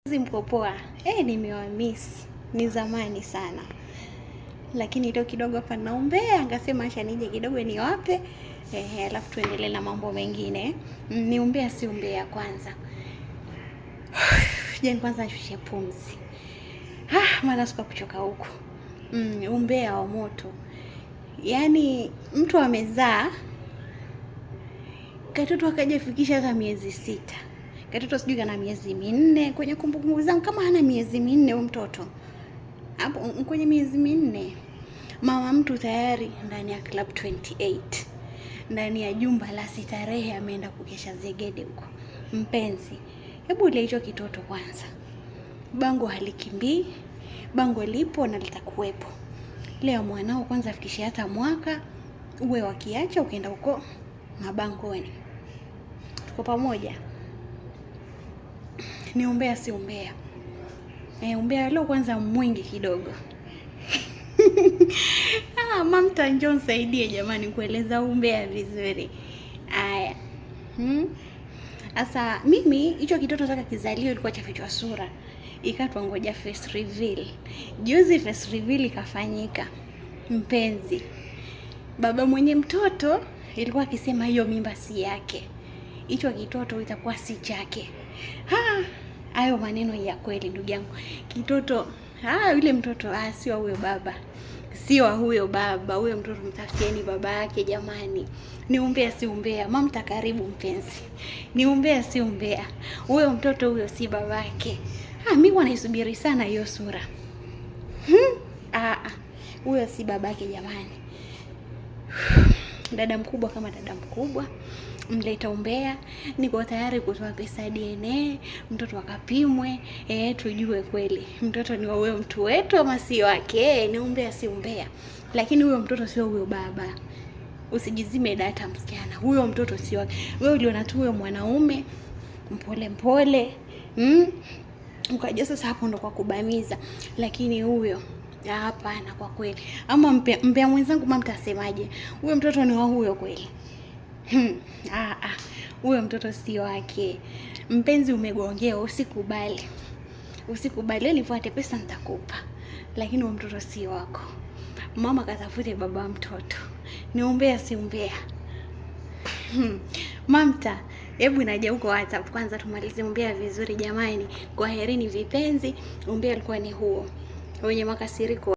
Mko poa? Nimewamiss. Ni zamani sana. Lakini leo kidogo hapa naombea, ngasema acha nije kidogo niwape. Alafu tuendelee na mambo mengine. Niombea si umbea kwanza. Jeni kwanza nishushe pumzi. Maana sikuwa kuchoka huko. Umbea wa moto. Yaani mtu amezaa katoto akajafikisha hata miezi 6. Katoto sijui kana miezi 4 kwenye kumbukumbu zangu kama hana miezi 4 huyo mtoto. Hapo kwenye miezi 4 mama mtu tayari ndani ya club 28. Ndani ya jumba la starehe ameenda kukesha Zegede huko. Mpenzi, hebu ile hicho kitoto kwanza. Bango halikimbii, bango lipo na litakuwepo. Leo mwanao kwanza afikishe hata mwaka, uwe wakiacha ukaenda huko mabangoni. Tuko pamoja. Ni umbea si umbea. Umbea leo kwanza mwingi kidogo. Mamta njoo nisaidie jamani kueleza umbea vizuri. Aya. Asa mimi hicho kitoto nataka kizalio ilikuwa chafichwa sura. Ikatwa ngoja face reveal. Juzi face reveal ikafanyika. Mpenzi, baba mwenye mtoto ilikuwa akisema hiyo mimba si yake. Hicho kitoto itakuwa si chake. Hayo maneno ya kweli ndugu yangu. Kitoto, yule mtoto sio huyo baba. Sio huyo baba, huyo mtoto mtafutieni baba yake jamani. Ni umbea si umbea. Mamta karibu mpenzi. Ni umbea si umbea. Huyo mtoto huyo si babake. Mimi wanaisubiri sana hiyo sura. Huyo si babake jamani. Dada mkubwa kama dada mkubwa, mleta umbea, niko tayari kutoa pesa DNA, mtoto akapimwe, tujue kweli mtoto ni wa huyo mtu wetu ama si wake. Ni umbea si umbea. Lakini huyo mtoto sio huyo baba. Usijizime data msichana. Huyo mtoto si wake. Wewe uliona tu huyo mwanaume mpole mpole, ukaja sasa hapo ndo kwa kubamiza. Lakini huyo hapana kwa kweli. Ama mpea mwenzangu mama mtasemaje? Huyo mtoto ni wa huyo kweli? Huyo mtoto si wake. Mpenzi umegongea, usikubali. Usikubali, nifuate pesa nitakupa. Lakini huyo mtoto si wako. Mama katafute baba mtoto. Ni umbea si umbea. Mamta, hebu naja huko WhatsApp kwanza tumalize umbea vizuri jamani. Kwaherini vipenzi, umbea alikuwa ni huo. Wenye makasiriko